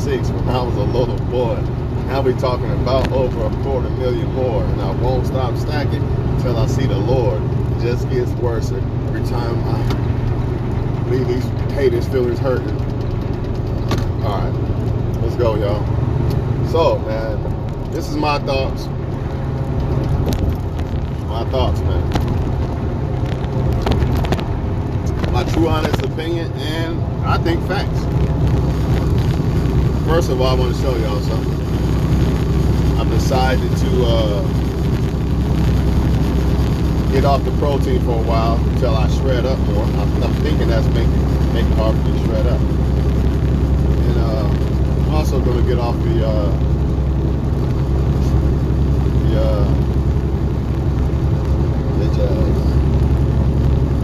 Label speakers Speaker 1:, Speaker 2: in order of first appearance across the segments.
Speaker 1: 6 when I was a little boy. Now we talking about over 250,000 more, and I won't stop stacking till I see the Lord. It just gets worse every time I leave these haters' feelings hurting. All right, let's go, y'all. So, man, this is my thoughts. My thoughts, man. My true, honest opinion, and I think facts. First of all, I want to show y'all something. I've decided to get off the protein for a while until I shred up more. I'm thinking that's making it hard for me to shred up. And I'm also going to get off the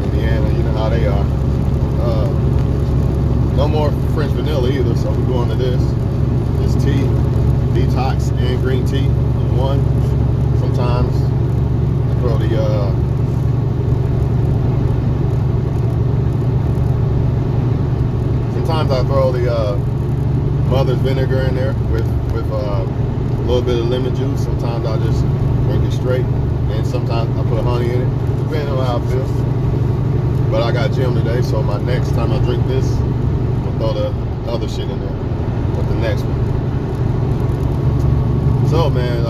Speaker 1: Indiana, you know how they are. No more French vanilla either, so we're going to this. This tea, detox and green tea in one. Sometimes I throw the mother's vinegar in there with a little bit of lemon juice. Sometimes I just drink it straight, and sometimes I put honey in it, depending on how I feel. But I got gym today, so my next time I drink this, I'm gonna throw the other shit in there with the next one. So, man,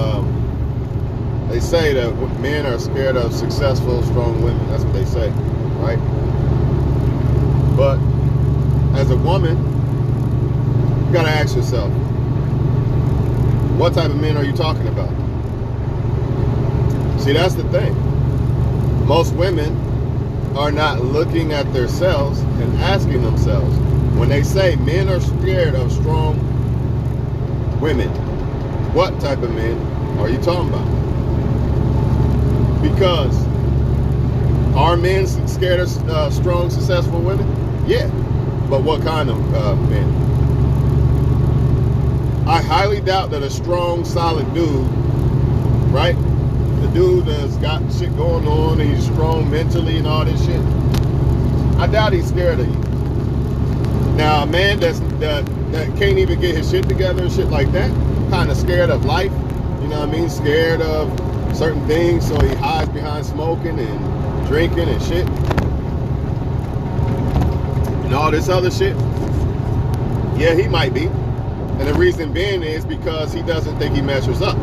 Speaker 1: they say that men are scared of successful, strong women. That's what they say, right? But as a woman, you gotta ask yourself, what type of men are you talking about? See, that's the thing. Most women are not looking at themselves and asking themselves, when they say men are scared of strong women, what type of men are you talking about? Because are men scared of strong, successful women? Yeah, but what kind of men? I highly doubt that a strong, solid dude, right? The dude that's got shit going on, and he's strong mentally and all this shit, I doubt he's scared of you. Now, a man that can't even get his shit together and shit like that, kind of scared of life, you know what I mean? Scared of certain things, so he hides behind smoking and drinking and shit. And all this other shit. Yeah, he might be. And the reason being is because he doesn't think he measures up.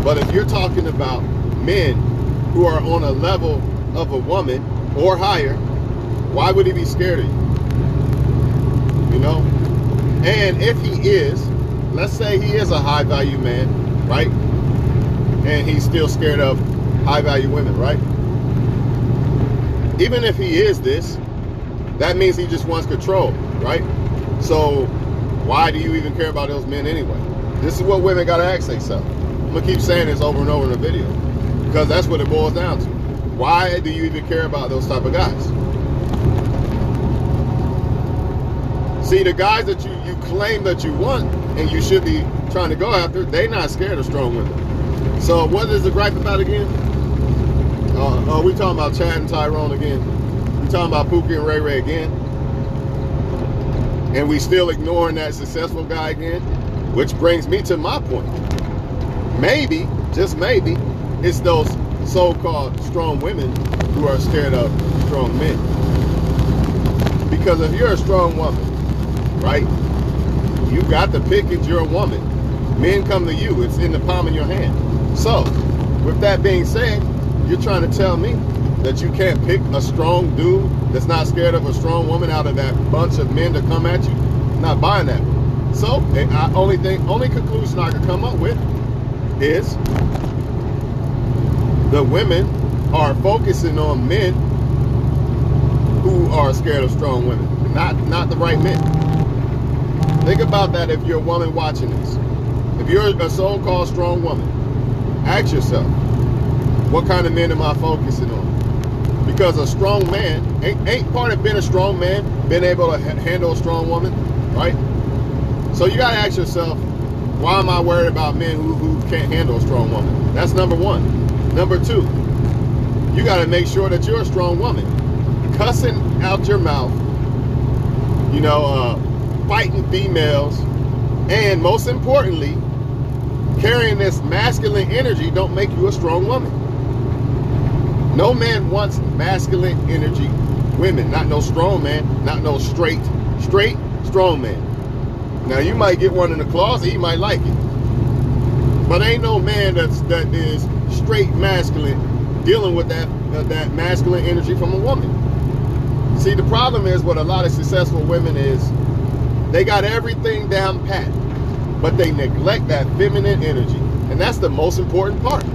Speaker 1: But if you're talking about men who are on a level of a woman or higher, why would he be scared of you? You know? And if he is, let's say he is a high value man, right? And he's still scared of high value women, right? Even if he is this, that means he just wants control, right? So why do you even care about those men anyway? This is what women gotta ask themselves. I'm gonna keep saying this over and over in the video, because that's what it boils down to. Why do you even care about those type of guys? See, the guys that you claim that you want and you should be trying to go after, they not scared of strong women. So what is the gripe about again? We talking about Chad and Tyrone again. We talking about Pookie and Ray Ray again. And we still ignoring that successful guy again, which brings me to my point. Maybe, just maybe, it's those so-called strong women who are scared of strong men. Because if you're a strong woman, right, you got to pick it, you're a woman. Men come to you, it's in the palm of your hand. So, with that being said, you're trying to tell me that you can't pick a strong dude that's not scared of a strong woman out of that bunch of men to come at you? I'm not buying that. So, only conclusion I could come up with is the women are focusing on men who are scared of strong women, not the right men. Think about that if you're a woman watching this. If you're a so-called strong woman, ask yourself, what kind of men am I focusing on? Because a strong man, ain't part of being a strong man being able to handle a strong woman, right? So you gotta ask yourself, why am I worried about men who can't handle a strong woman? That's number one. Number two, you gotta make sure that you're a strong woman. Cussing out your mouth, you know, fighting females, And most importantly, carrying this masculine energy don't make you a strong woman. No man wants masculine energy women. Not no strong man, not no straight, strong man. Now you might get one in the closet, he might like it. But ain't no man that is straight masculine dealing with that masculine energy from a woman. See, the problem is what a lot of successful women is, they got everything down pat, but they neglect that feminine energy. And that's the most important part.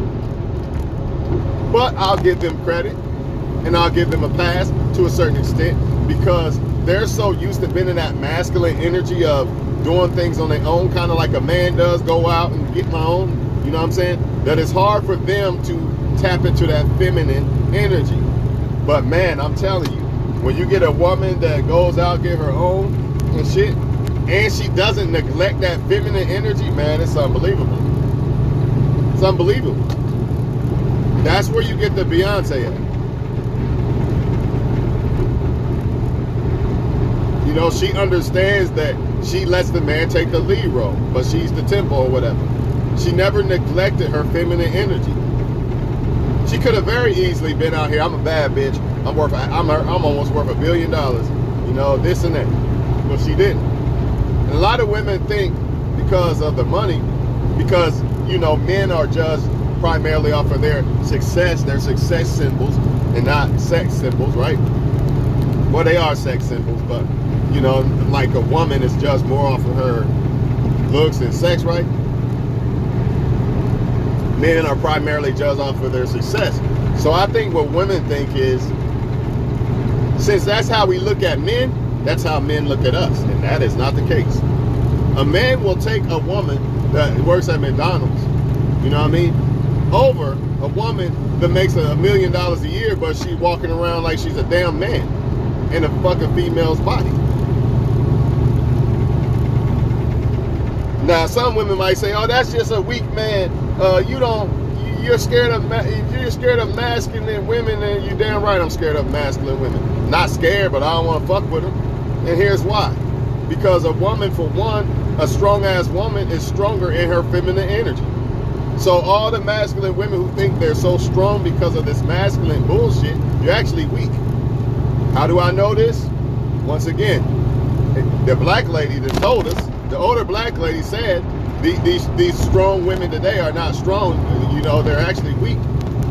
Speaker 1: But I'll give them credit and I'll give them a pass to a certain extent, because they're so used to being in that masculine energy of doing things on their own, kind of like a man does, go out and get my own, you know what I'm saying? That it's hard for them to tap into that feminine energy. But man, I'm telling you, when you get a woman that goes out, get her own and shit, and she doesn't neglect that feminine energy, man, it's unbelievable. It's unbelievable. That's where you get the Beyonce at. You know, she understands that she lets the man take the lead role, but she's the tempo or whatever. She never neglected her feminine energy. She could have very easily been out here, I'm a bad bitch, I'm almost worth $1 billion, you know, this and that. But she didn't. And a lot of women think because of the money, because, you know, men are judged primarily off of their success symbols and not sex symbols, right? Well, they are sex symbols, but, you know, like a woman is judged more off of her looks and sex, right? Men are primarily judged off of their success. So I think what women think is, since that's how we look at men, that's how men look at us. And that is not the case. A man will take a woman that works at McDonald's, you know what I mean, over a woman that makes $1 million a year, but she's walking around like she's a damn man in a fucking female's body. Now, some women might say, "Oh, that's just a weak man. You're scared of masculine women," and you're damn right, I'm scared of masculine women. Not scared, but I don't want to fuck with them. And here's why: because a woman, for one, a strong ass woman is stronger in her feminine energy. So all the masculine women who think they're so strong because of this masculine bullshit, you're actually weak. How do I know this? Once again, the black lady that told us, the older black lady said, these strong women today are not strong, you know, they're actually weak.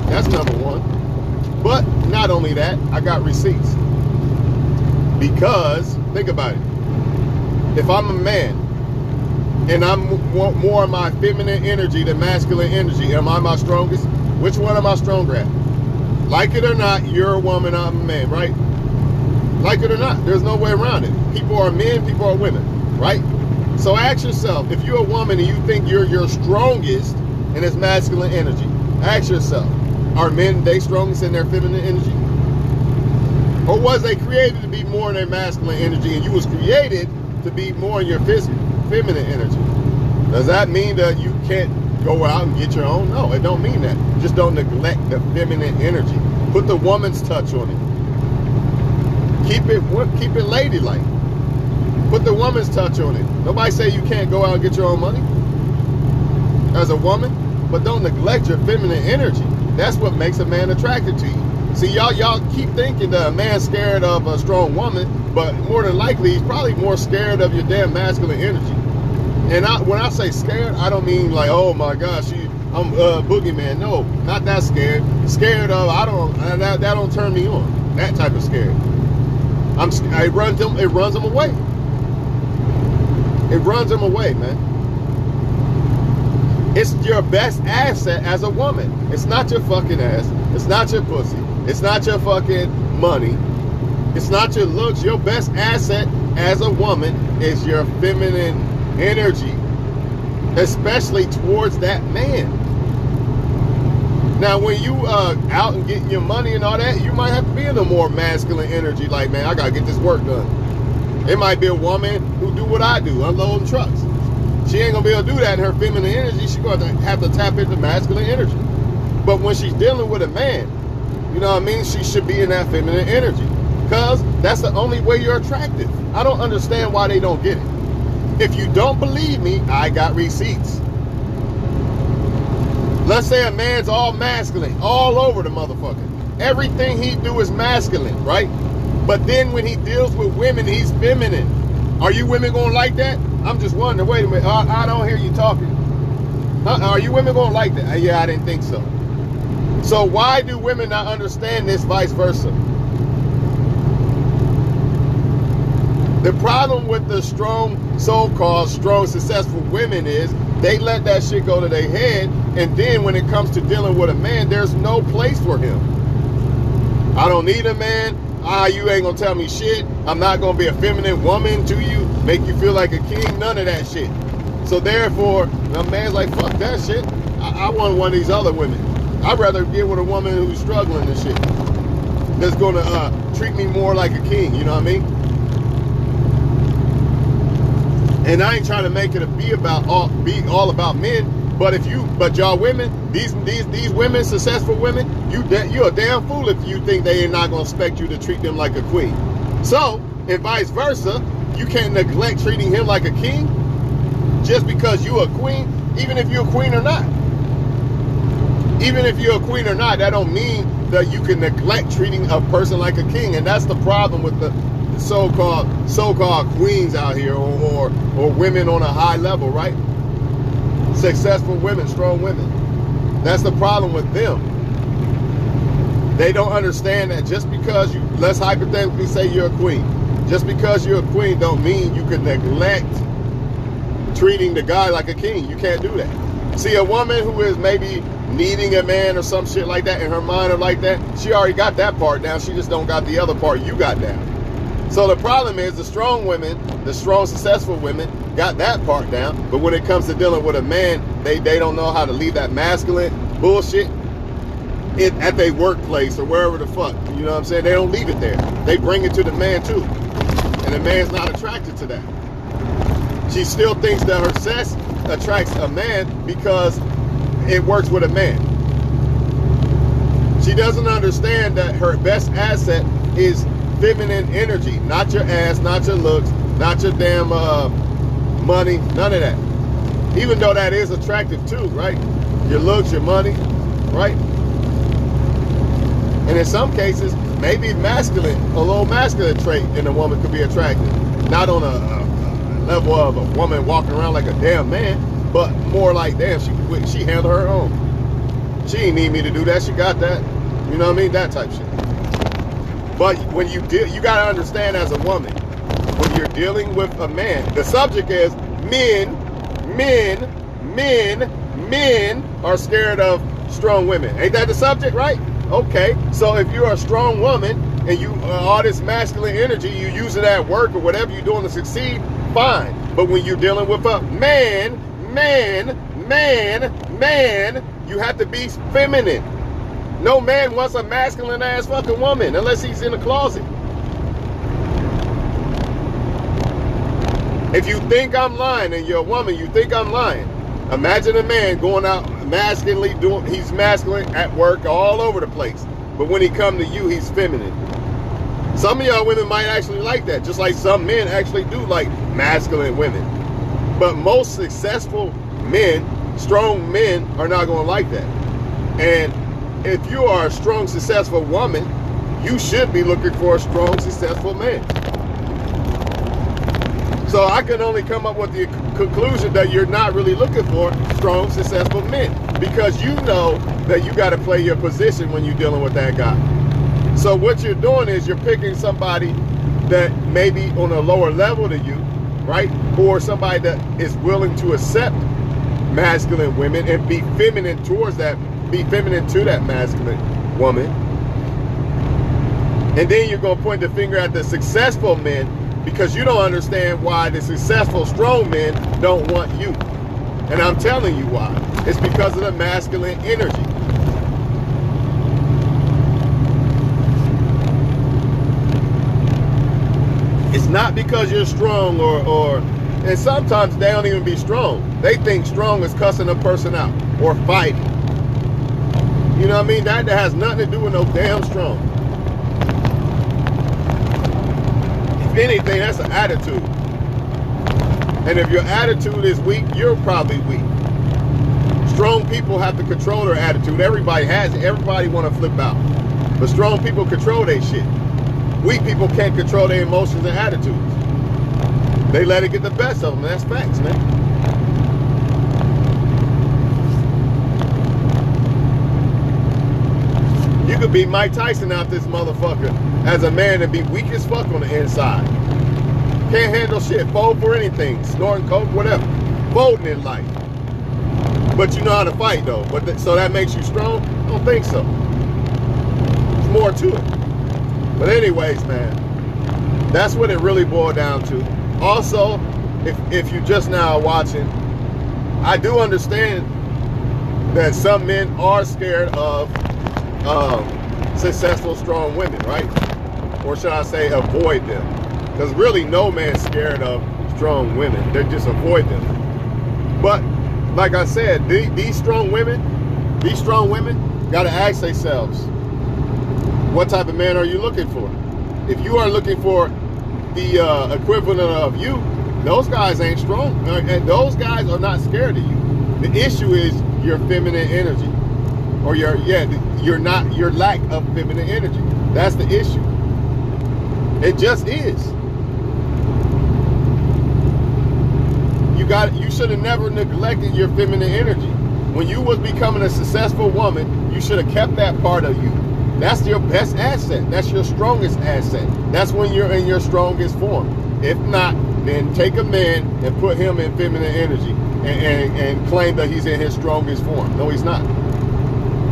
Speaker 1: That's number one. But not only that, I got receipts. Because, think about it. If I'm a man, and I want more of my feminine energy than masculine energy, am I my strongest? Which one am I stronger at? Like it or not, you're a woman, I'm a man, right? Like it or not, there's no way around it. People are men, people are women, right? So ask yourself, if you're a woman and you think you're your strongest in this masculine energy, ask yourself, are men they strongest in their feminine energy? Or was they created to be more in their masculine energy and you was created to be more in your feminine energy? Does that mean that you can't go out and get your own? No, it don't mean that. Just don't neglect the feminine energy. Put the woman's touch on it. Keep it ladylike. Put the woman's touch on it. Nobody say you can't go out and get your own money as a woman, but don't neglect your feminine energy. That's what makes a man attracted to you. See, y'all keep thinking that a man's scared of a strong woman, but more than likely he's probably more scared of your damn masculine energy. And when I say scared, I don't mean like, oh my gosh, I'm a boogeyman. No, not that scared. Scared of that don't turn me on. That type of scared. It runs them away. It runs them away, man. It's your best asset as a woman. It's not your fucking ass. It's not your pussy. It's not your fucking money. It's not your looks. Your best asset as a woman is your feminine energy, especially towards that man. Now, when you out and getting your money and all that, you might have to be in a more masculine energy. Like, man, I gotta get this work done. It might be a woman who do what I do, unloading trucks. She ain't gonna be able to do that in her feminine energy. She's gonna have to tap into masculine energy. But when she's dealing with a man, you know what I mean? She should be in that feminine energy, because that's the only way you're attractive. I don't understand why they don't get it. If you don't believe me, I got receipts. Let's say a man's all masculine, all over the motherfucker. Everything he do is masculine, right? But then when he deals with women, he's feminine. Are you women gonna like that? I'm just wondering, wait a minute, I don't hear you talking. Are you women gonna like that? Yeah, I didn't think so. So why do women not understand this, vice versa? The problem with the strong, so-called strong, successful women is they let that shit go to their head, and then when it comes to dealing with a man, there's no place for him. I don't need a man. You ain't gonna tell me shit. I'm not gonna be a feminine woman to you, make you feel like a king, none of that shit. So therefore, a man's like, fuck that shit. I want one of these other women. I'd rather get with a woman who's struggling and shit. That's gonna treat me more like a king, you know what I mean? And I ain't trying to make it be all about men, but y'all women, these women, successful women, you're a damn fool if you think they are not gonna expect you to treat them like a queen. So, and vice versa, you can't neglect treating him like a king just because you're a queen, even if you're a queen or not. Even if you're a queen or not, that don't mean that you can neglect treating a person like a king. And that's the problem with the so-called queens out here, or women on a high level, right? Successful women, strong women. That's the problem with them. They don't understand that just because you, let's hypothetically say you're a queen. Just because you're a queen don't mean you can neglect treating the guy like a king. You can't do that. See, a woman who is maybe needing a man or some shit like that in her mind or like that, she already got that part down. She just don't got the other part you got down. So the problem is the strong women, the strong, successful women got that part down. But when it comes to dealing with a man, they don't know how to leave that masculine bullshit at their workplace or wherever the fuck. You know what I'm saying? They don't leave it there. They bring it to the man too. And the man's not attracted to that. She still thinks that her sex attracts a man because it works with a man. She doesn't understand that her best asset is feminine energy, not your ass, not your looks, not your damn money, none of that. Even though that is attractive too, right? Your looks, your money, right? And in some cases, maybe masculine, a little masculine trait in a woman could be attractive. Not on a level of a woman walking around like a damn man, but more like, damn, she handled her own. She ain't need me to do that, she got that. You know what I mean? That type shit. But when you gotta understand as a woman, when you're dealing with a man, the subject is men are scared of strong women. Ain't that the subject, right? Okay, so if you're a strong woman and you all this masculine energy, you use it at work or whatever you're doing to succeed, fine. But when you're dealing with a man, you have to be feminine. No man wants a masculine ass fucking woman unless he's in the closet. If you think I'm lying and you're a woman, you think I'm lying. Imagine a man going out masculinely he's masculine at work all over the place. But when he come to you, he's feminine. Some of y'all women might actually like that, just like some men actually do like masculine women. But most successful men, strong men, are not gonna like that. And if you are a strong, successful woman, you should be looking for a strong, successful man. So I can only come up with the conclusion that you're not really looking for strong, successful men, because you know that you got to play your position when you're dealing with that guy. So what you're doing is you're picking somebody that may be on a lower level than you, right? Or somebody that is willing to accept masculine women and be feminine towards that, be feminine to that masculine woman. And then you're going to point the finger at the successful men because you don't understand why the successful strong men don't want you. And I'm telling you why. It's because of the masculine energy. It's not because you're strong and sometimes they don't even be strong. They think strong is cussing a person out or fighting. You know what I mean? That has nothing to do with no damn strong. If anything, that's an attitude. And if your attitude is weak, you're probably weak. Strong people have to control their attitude. Everybody has it. Everybody want to flip out. But strong people control their shit. Weak people can't control their emotions and attitudes. They let it get the best of them. That's facts, man. You could be Mike Tyson out this motherfucker as a man and be weak as fuck on the inside. Can't handle shit. Fold for anything. Snorting coke, whatever. Folding in life. But you know how to fight though. So that makes you strong? I don't think so. There's more to it. But anyways, man, that's what it really boiled down to. Also, if you just now watching, I do understand that some men are scared of successful, strong women, right? Or should I say avoid them? Because really no man's scared of strong women. They just avoid them. But like I said, these strong women got to ask themselves, what type of man are you looking for? If you are looking for the equivalent of you, those guys ain't strong, and those guys are not scared of you. The issue is your feminine energy, or your lack of feminine energy. That's the issue. It just is. You should have never neglected your feminine energy. When you was becoming a successful woman, you should have kept that part of you. That's your best asset. That's your strongest asset. That's when you're in your strongest form. If not, then take a man and put him in feminine energy and claim that he's in his strongest form. No, he's not.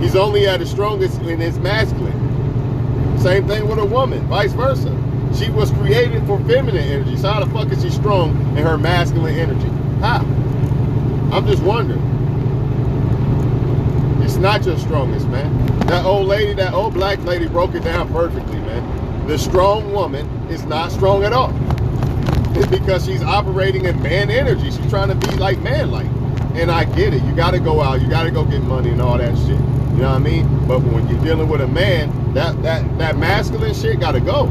Speaker 1: He's only at his strongest in his masculine. Same thing with a woman, vice versa. She was created for feminine energy. So how the fuck is she strong in her masculine energy? How? I'm just wondering. It's not your strongest, man. That old lady, that old black lady broke it down perfectly, man. The strong woman is not strong at all. It's because she's operating in man energy. She's trying to be like man-like. And I get it. You got to go out. You got to go get money and all that shit. You know what I mean? But when you're dealing with a man, that masculine shit got to go.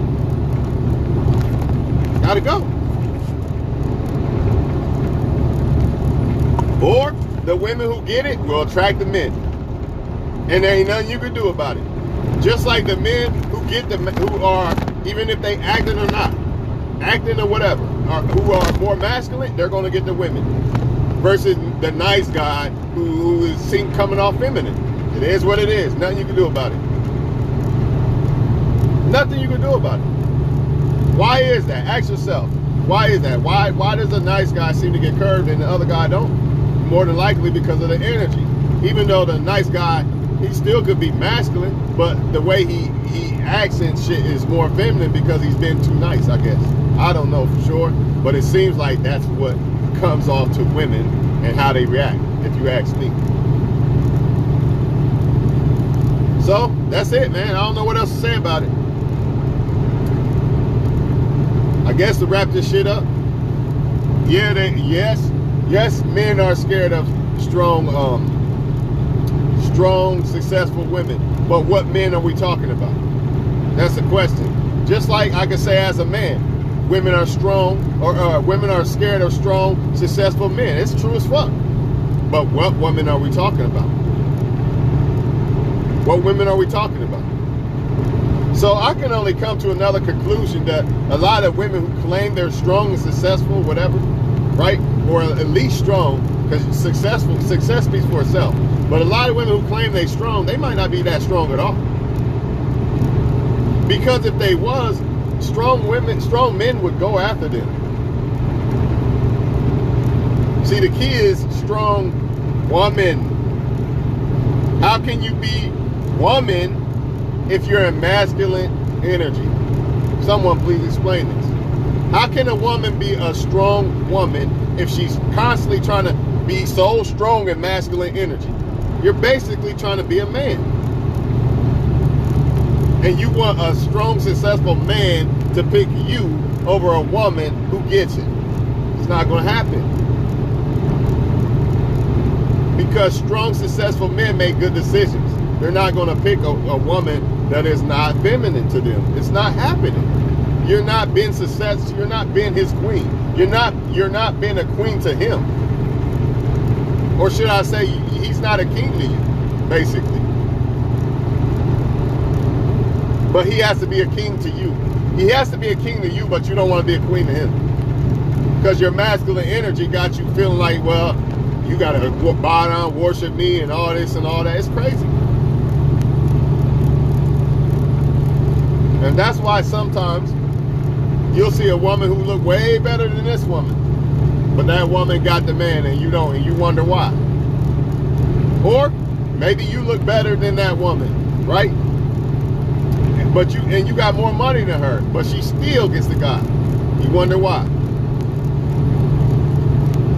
Speaker 1: Got to go. Or the women who get it will attract the men. And there ain't nothing you can do about it. Just like the men who who are, even if they acting or not, acting or whatever, who are more masculine, they're going to get the women. Versus the nice guy who is seen coming off feminine. It is what it is. Nothing you can do about it. Nothing you can do about it. Why is that? Ask yourself. Why is that? Why does a nice guy seem to get curved and the other guy don't? More than likely because of the energy. Even though the nice guy, he still could be masculine, but the way he acts and shit is more feminine because he's been too nice, I guess. I don't know for sure, but it seems like that's what comes off to women and how they react, if you ask me. So, that's it, man. I don't know what else to say about it. I guess to wrap this shit up, yeah, yes, men are scared of strong, successful women. But what men are we talking about? That's the question. Just like I could say as a man, women are strong, or women are scared of strong, successful men. It's true as fuck. But what women are we talking about? What women are we talking about? So I can only come to another conclusion that a lot of women who claim they're strong and successful, whatever, right? Or at least strong, because success speaks for itself. But a lot of women who claim they're strong, they might not be that strong at all. Because if they was, strong men would go after them. See, the key is strong woman. How can you be woman if you're in masculine energy? Someone please explain this. How can a woman be a strong woman if she's constantly trying to be so strong in masculine energy? You're basically trying to be a man. And you want a strong, successful man to pick you over a woman who gets it. It's not going to happen. Because strong, successful men make good decisions. They're not going to pick a woman that is not feminine to them. It's not happening. You're not being successful. You're not being his queen. You're not being a queen to him. Or should I say, he's not a king to you, basically. But he has to be a king to you. He has to be a king to you, but you don't want to be a queen to him. Because your masculine energy got you feeling like, well, you got to bow down, worship me, and all this and all that. It's crazy. And that's why sometimes you'll see a woman who look way better than this woman. But that woman got the man and you don't, and you wonder why. Or maybe you look better than that woman, right? But you got more money than her, but she still gets the guy. You wonder why?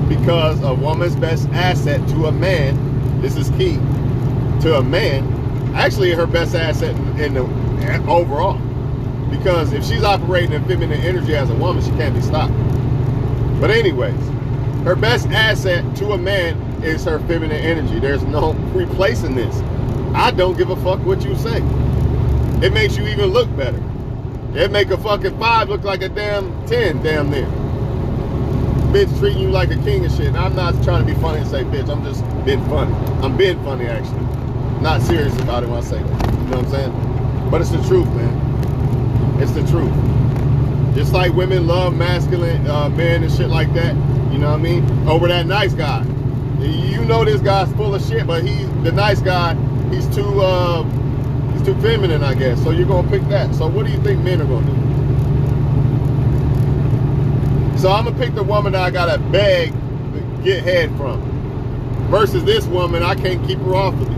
Speaker 1: Because a woman's best asset to a man, this is key, to a man, actually her best asset in the overall. Because if she's operating in feminine energy as a woman, she can't be stopped. But anyways, her best asset to a man is her feminine energy. There's no replacing this. I don't give a fuck what you say. It makes you even look better. It make a fucking 5 look like a damn 10, damn near. Bitch treating you like a king and shit. And I'm not trying to be funny and say bitch. I'm just being funny. I'm being funny, actually. Not serious about it when I say that. You know what I'm saying? But it's the truth, man. It's the truth. Just like women love masculine men and shit like that, you know what I mean? Over that nice guy. You know this guy's full of shit, but the nice guy, he's too feminine, I guess. So you're gonna pick that. So what do you think men are gonna do? So I'm gonna pick the woman that I gotta beg to get head from, versus this woman I can't keep her off of me,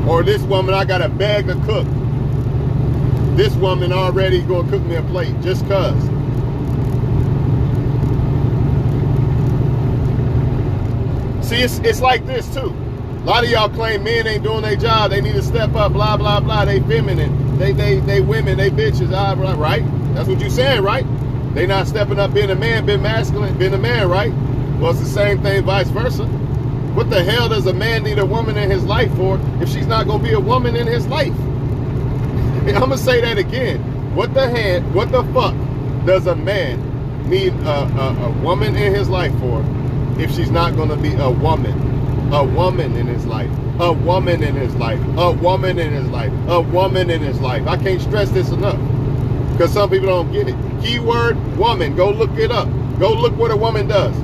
Speaker 1: or this woman I gotta beg to cook. This woman already gonna cook me a plate just cause. See, it's like this too. A lot of y'all claim men ain't doing their job. They need to step up, blah, blah, blah. They feminine. They women, they bitches, blah, blah, right? That's what you saying, right? They not stepping up being a man, being masculine, being a man, right? Well, it's the same thing vice versa. What the hell does a man need a woman in his life for if she's not going to be a woman in his life? I'm going to say that again. What the fuck does a man need a woman in his life for if she's not going to be a woman? A woman in his life. A woman in his life. A woman in his life. A woman in his life. I can't stress this enough. Because some people don't get it. Keyword woman. Go look it up. Go look what a woman does.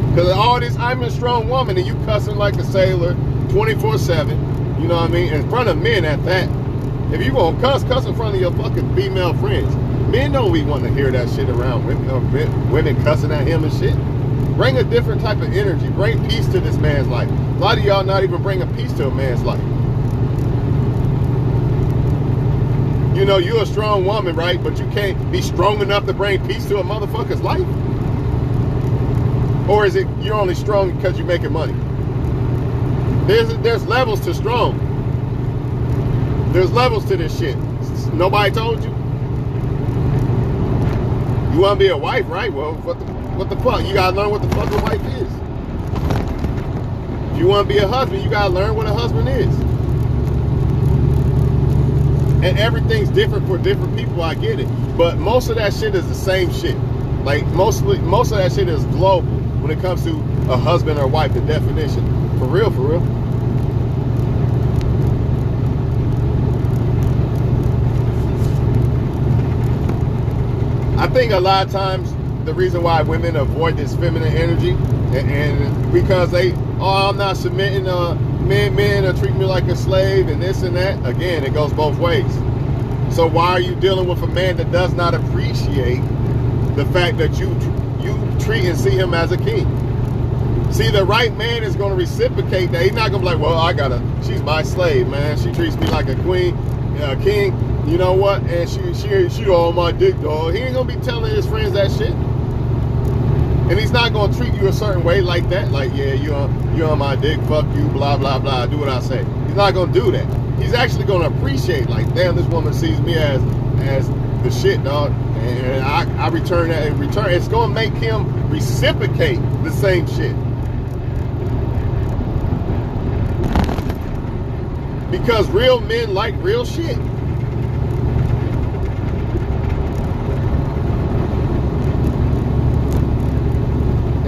Speaker 1: Because all this, I'm a strong woman, and you cussing like a sailor 24/7. You know what I mean? In front of men at that. If you gonna cuss in front of your fucking female friends. Men don't even want to hear that shit around women cussing at him and shit. Bring a different type of energy. Bring peace to this man's life. A lot of y'all not even bringing peace to a man's life. You know, you're a strong woman, right? But you can't be strong enough to bring peace to a motherfucker's life? Or is it you're only strong because you're making money? There's levels to strong. There's levels to this shit. Nobody told you? You want to be a wife, right? Well, what the fuck? You gotta learn what the fuck a wife is. If you want to be a husband, you gotta learn what a husband is. And everything's different for different people, I get it. But most of that shit is the same shit. Like most of that shit is global when it comes to a husband or wife, the definition. For real, for real. I think a lot of times the reason why women avoid this feminine energy and because I'm not submitting, men are treating me like a slave and this and that. Again, it goes both ways. So why are you dealing with a man that does not appreciate the fact that you treat and see him as a king? See, the right man is going to reciprocate that. He's not going to be like, well, she's my slave, man. She treats me like a queen, a king. You know what? And she on my dick, dog. He ain't going to be telling his friends that shit. And he's not going to treat you a certain way like that. Like, yeah, you're on my dick, fuck you, blah, blah, blah. Do what I say. He's not going to do that. He's actually going to appreciate, like, damn, this woman sees me as the shit, dog. And I return that in return. It's going to make him reciprocate the same shit. Because real men like real shit.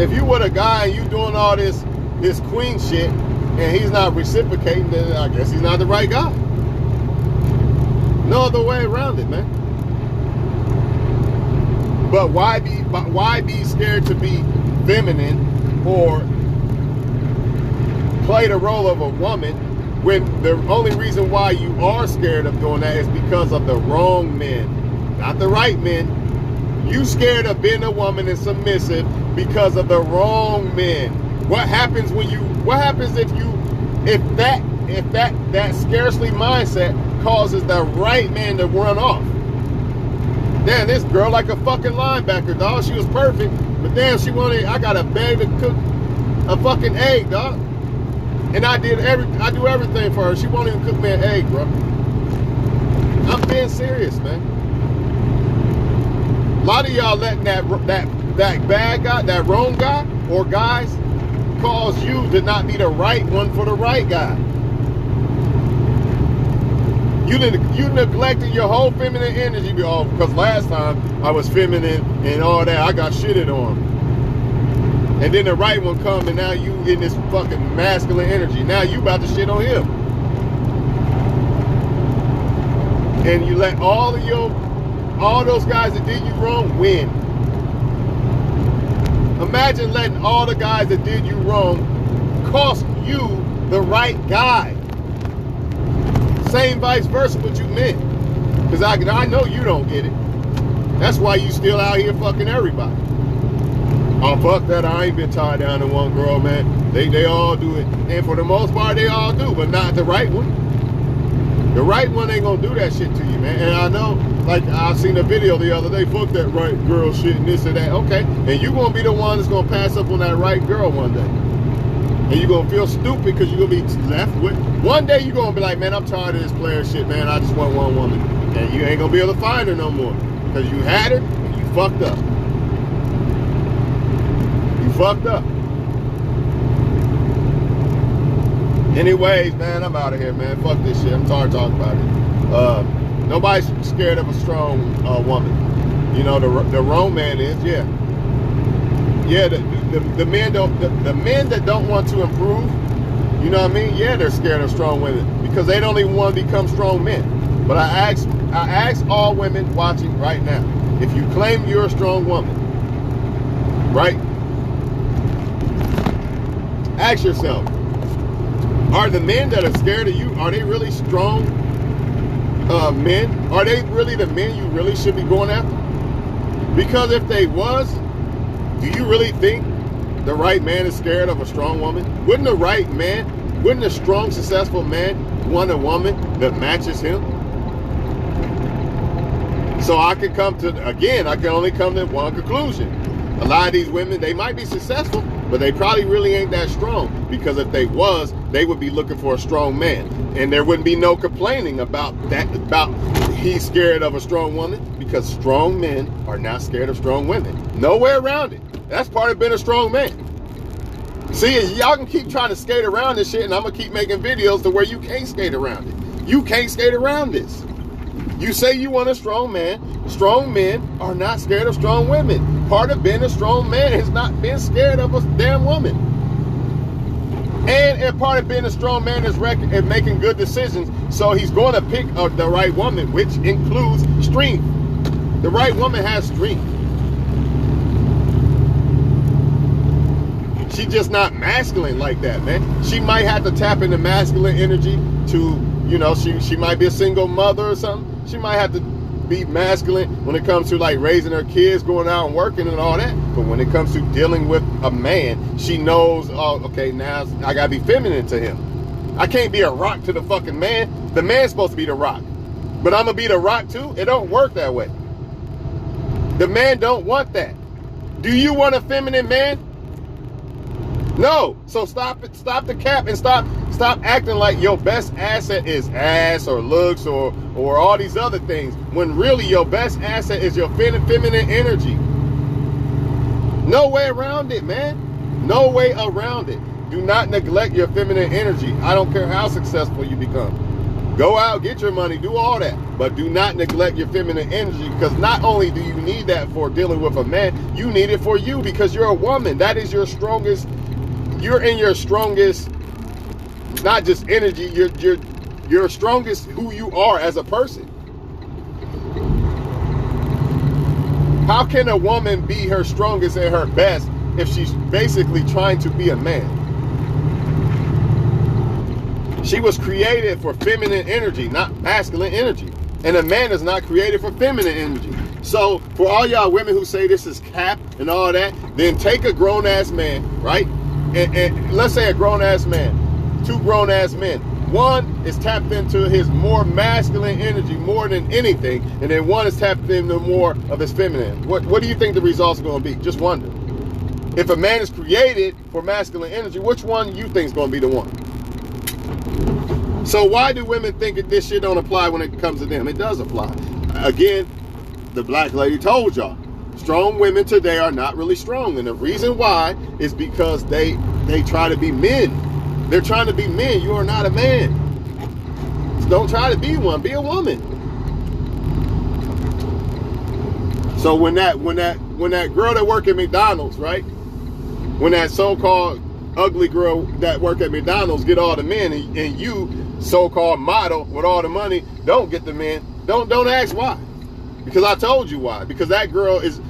Speaker 1: If you with a guy and you doing all this queen shit and he's not reciprocating, then I guess he's not the right guy. No other way around it, man. But why be scared to be feminine or play the role of a woman when the only reason why you are scared of doing that is because of the wrong men, not the right men. You scared of being a woman and submissive because of the wrong men. What happens if that scarcely mindset causes the right man to run off? Damn, this girl like a fucking linebacker, dog. She was perfect, but damn, I got to beg to cook a fucking egg, dog. And I do everything for her. She won't even cook me an egg, bro. I'm being serious, man. A lot of y'all letting that bad guy, that wrong guy, or guys, cause you to not be the right one for the right guy. You neglected your whole feminine energy because last time I was feminine and all that, I got shitted on. And then the right one come and now you in this fucking masculine energy. Now you about to shit on him. And you let all those guys that did you wrong win. Imagine letting all the guys that did you wrong cost you the right guy. Same vice versa what you meant. Because I know you don't get it. That's why you still out here fucking everybody. Oh, fuck that. I ain't been tied down to one girl, man. They all do it. And for the most part, they all do, but not the right one. The right one ain't gonna do that shit to you, man. And I know, like, I seen a video the other day, fuck that right girl shit and this and that. Okay. And you gonna be the one that's gonna pass up on that right girl one day. And you're gonna feel stupid because you're gonna be left with. One day you're gonna be like, man, I'm tired of this player shit, man. I just want one woman. And you ain't gonna be able to find her no more. Because you had her and you fucked up. You fucked up. Anyways, man, I'm out of here, man. Fuck this shit. I'm tired of talking about it. Nobody's scared of a strong woman. You know, the wrong man is, yeah. Yeah, the men that don't want to improve, you know what I mean? Yeah, they're scared of strong women because they don't even want to become strong men. But I ask all women watching right now, if you claim you're a strong woman, right? Ask yourself, are the men that are scared of you, are they really strong men? Are they really the men you really should be going after? Because if they was, do you really think the right man is scared of a strong woman? Wouldn't a strong, successful man want a woman that matches him? So I can only come to one conclusion. A lot of these women, they might be successful, but they probably really ain't that strong. Because if they was, they would be looking for a strong man. And there wouldn't be no complaining about he's scared of a strong woman, because strong men are not scared of strong women. No way around it. That's part of being a strong man. See, y'all can keep trying to skate around this shit, and I'm going to keep making videos to where you can't skate around it. You can't skate around this. You say you want a strong man. Strong men are not scared of strong women. Part of being a strong man is not being scared of a damn woman. And part of being a strong man is making good decisions. So he's going to pick the right woman, which includes strength. The right woman has strength. She's just not masculine like that, man. She might have to tap into masculine energy to, you know, she might be a single mother or something. She might have to be masculine when it comes to like raising her kids, going out and working and all that. But when it comes to dealing with a man, she knows, oh, okay, now I gotta be feminine to him. I can't be a rock to the fucking man. The man's supposed to be the rock. But I'm gonna be the rock too? It don't work that way. The man don't want that. Do you want a feminine man? No. So stop the cap and stop acting like your best asset is ass or looks or all these other things, when really your best asset is your feminine energy. No way around it, man. No way around it. Do not neglect your feminine energy. I don't care how successful you become. Go out, get your money, do all that. But do not neglect your feminine energy, because not only do you need that for dealing with a man, you need it for you because you're a woman. That is your strongest, you're in your strongest, not just energy, you're strongest who you are as a person. How can a woman be her strongest and her best if she's basically trying to be a man? She was created for feminine energy, not masculine energy. And a man is not created for feminine energy. So for all y'all women who say this is cap and all that, then take a grown-ass man, right? And let's say a grown-ass man, two grown-ass men. One is tapped into his more masculine energy more than anything, and then one is tapped into more of his feminine. What do you think the results are going to be? Just wonder. If a man is created for masculine energy, which one you think is going to be the one? So why do women think that this shit don't apply when it comes to them? It does apply. Again, the black lady told y'all, strong women today are not really strong. And the reason why is because they try to be men. They're trying to be men. You are not a man. So don't try to be one. Be a woman. So when that girl that worked at McDonald's, right? When that so-called ugly girl that work at McDonald's get all the men, and you so-called model with all the money don't get the men, don't ask why. Because I told you why. Because that girl is,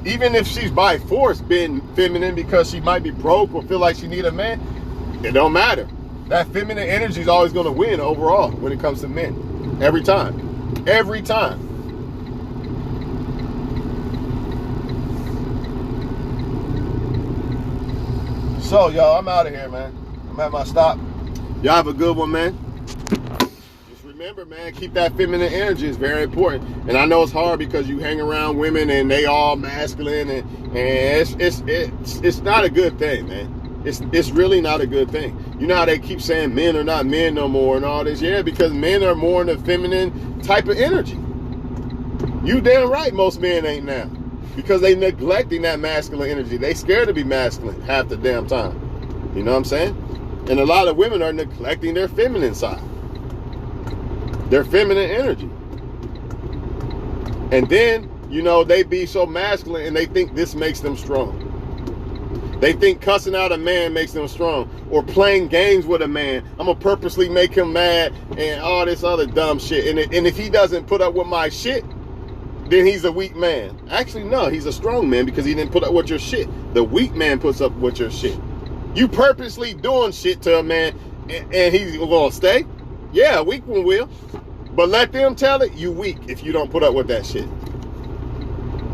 Speaker 1: even if she's by force being feminine because she might be broke or feel like she need a man, it don't matter. That feminine energy is always going to win overall when it comes to men. Every time. Every time. So, y'all, I'm out of here, man. I'm at my stop. Y'all have a good one, man. Just remember, man, keep that feminine energy. It's very important. And I know it's hard because you hang around women and they all masculine, and it's not a good thing, man. It's really not a good thing. You know how they keep saying men are not men no more and all this? Yeah, because men are more in the feminine type of energy. You damn right most men ain't now. Because they neglecting that masculine energy. They scared to be masculine half the damn time. You know what I'm saying? And a lot of women are neglecting their feminine side. Their feminine energy. And then, you know, they be so masculine and they think this makes them strong. They think cussing out a man makes them strong. Or playing games with a man. I'm going to purposely make him mad and all this other dumb shit. And if he doesn't put up with my shit, then he's a weak man. Actually, no, he's a strong man because he didn't put up with your shit. The weak man puts up with your shit. You purposely doing shit to a man and he's going to stay? Yeah, a weak one will. But let them tell it, you weak if you don't put up with that shit.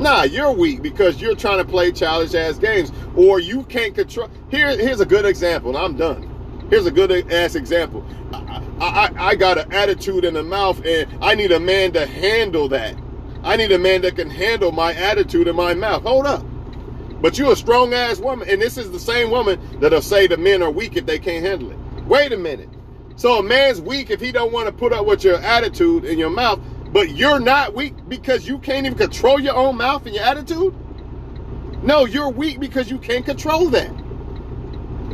Speaker 1: Nah, you're weak because you're trying to play childish ass games, or you can't control. Here's a good example, and I'm done. Here's a good ass example. I got an attitude in the mouth, and I need a man to handle that. I need a man that can handle my attitude in my mouth. Hold up. But you're a strong ass woman, and this is the same woman that'll say the men are weak if they can't handle it. Wait a minute. So a man's weak if he don't want to put up with your attitude in your mouth, but you're not weak because you can't even control your own mouth and your attitude? No, you're weak because you can't control that.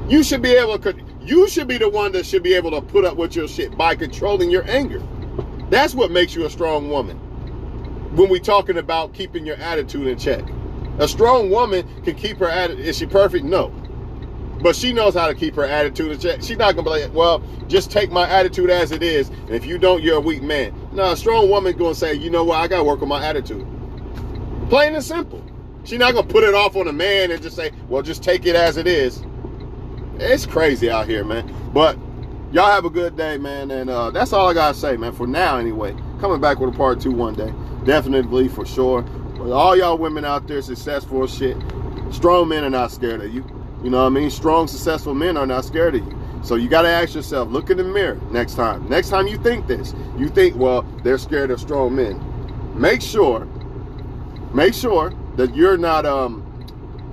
Speaker 1: You should be able to, you should be the one that should be able to put up with your shit by controlling your anger. That's what makes you a strong woman. When we're talking about keeping your attitude in check. A strong woman can keep her attitude. Is she perfect? No. But she knows how to keep her attitude in check. She's not going to be like, well, just take my attitude as it is. And if you don't, you're a weak man. No, a strong woman going to say, you know what, I got to work on my attitude. Plain and simple. She's not going to put it off on a man and just say, well, just take it as it is. It's crazy out here, man. But y'all have a good day, man. And that's all I got to say, man. For now, anyway. Coming back with a part 2 one day. Definitely, for sure. But all y'all women out there, successful as shit, strong men are not scared of you. You know what I mean? Strong, successful men are not scared of you. So you got to ask yourself, look in the mirror next time. Next time you think this, you think, well, they're scared of strong men. Make sure that you're not,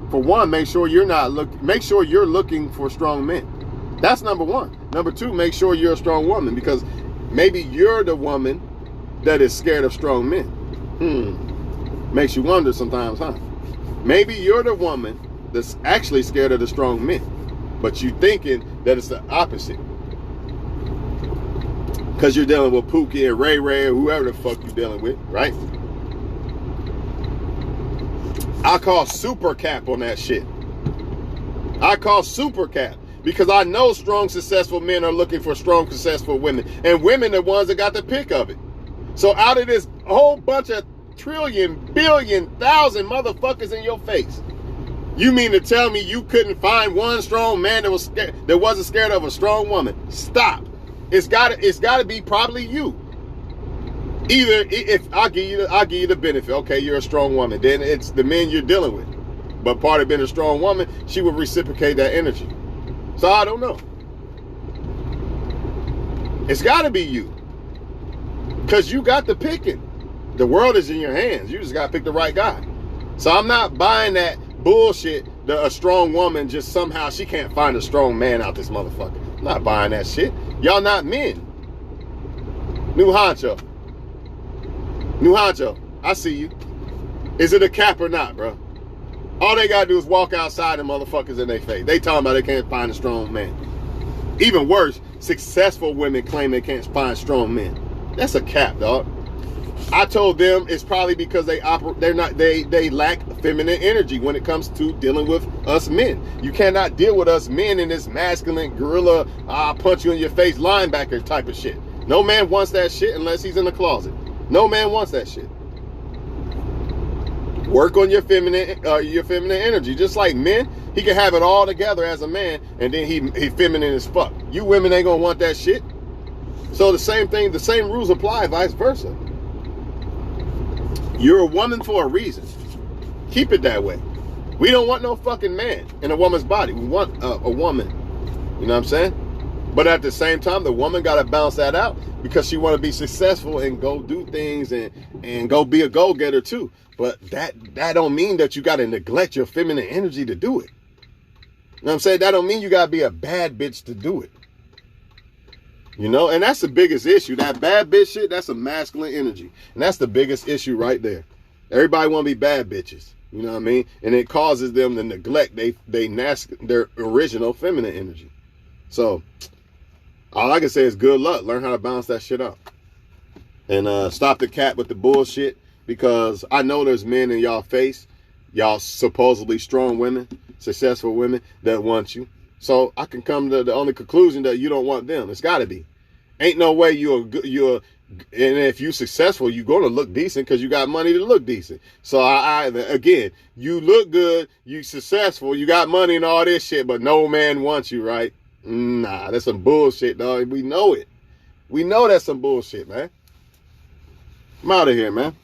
Speaker 1: for one, make sure you're looking for strong men. That's number one. Number two, make sure you're a strong woman, because maybe you're the woman that is scared of strong men. Makes you wonder sometimes, huh? Maybe you're the woman that's actually scared of the strong men, but you thinking that it's the opposite. Because you're dealing with Pookie and Ray Ray or whoever the fuck you're dealing with, right? I call super cap on that shit. I call super cap. Because I know strong, successful men are looking for strong, successful women. And women are the ones that got the pick of it. So out of this whole bunch of trillion, billion, thousand motherfuckers in your face, you mean to tell me you couldn't find one strong man that wasn't scared of a strong woman? Stop. It's gotta be probably you. Either if I'll give you the benefit, okay, you're a strong woman, then it's the men you're dealing with. But part of being a strong woman, she would reciprocate that energy. So I don't know. It's gotta be you. Because you got the picking. The world is in your hands. You just gotta pick the right guy. So I'm not buying that bullshit that a strong woman just somehow she can't find a strong man out this motherfucker. I'm not buying that shit. Y'all not men. New honcho, I see you. Is it a cap or not, bro? All they gotta do is walk outside and motherfuckers in their face. They talking about they can't find a strong man. Even worse, successful women claim they can't find strong men. That's a cap, dog. I told them it's probably because they lack feminine energy when it comes to dealing with us men. You cannot deal with us men in this masculine gorilla, I'll punch you in your face linebacker type of shit. No man wants that shit unless he's in the closet. No man wants that shit. Work on your feminine energy. Just like men, he can have it all together as a man, and then he feminine as fuck. You women ain't gonna want that shit. So the same thing, the same rules apply, vice versa. You're a woman for a reason. Keep it that way. We don't want no fucking man in a woman's body. We want a woman. You know what I'm saying? But at the same time, the woman got to balance that out because she want to be successful and go do things and go be a go-getter too. But that don't mean that you got to neglect your feminine energy to do it. You know what I'm saying? That don't mean you got to be a bad bitch to do it. You know, and that's the biggest issue. That bad bitch shit, that's a masculine energy. And that's the biggest issue right there. Everybody want to be bad bitches. You know what I mean? And it causes them to neglect their original feminine energy. So, all I can say is good luck. Learn how to balance that shit out. And stop the cat with the bullshit. Because I know there's men in y'all face, y'all supposedly strong women, successful women that want you. So I can come to the only conclusion that you don't want them. It's got to be. Ain't no way and if you're successful, you're going to look decent because you got money to look decent. So again, you look good, you successful, you got money and all this shit, but no man wants you, right? Nah, that's some bullshit, dog. We know it. We know that's some bullshit, man. I'm out of here, man.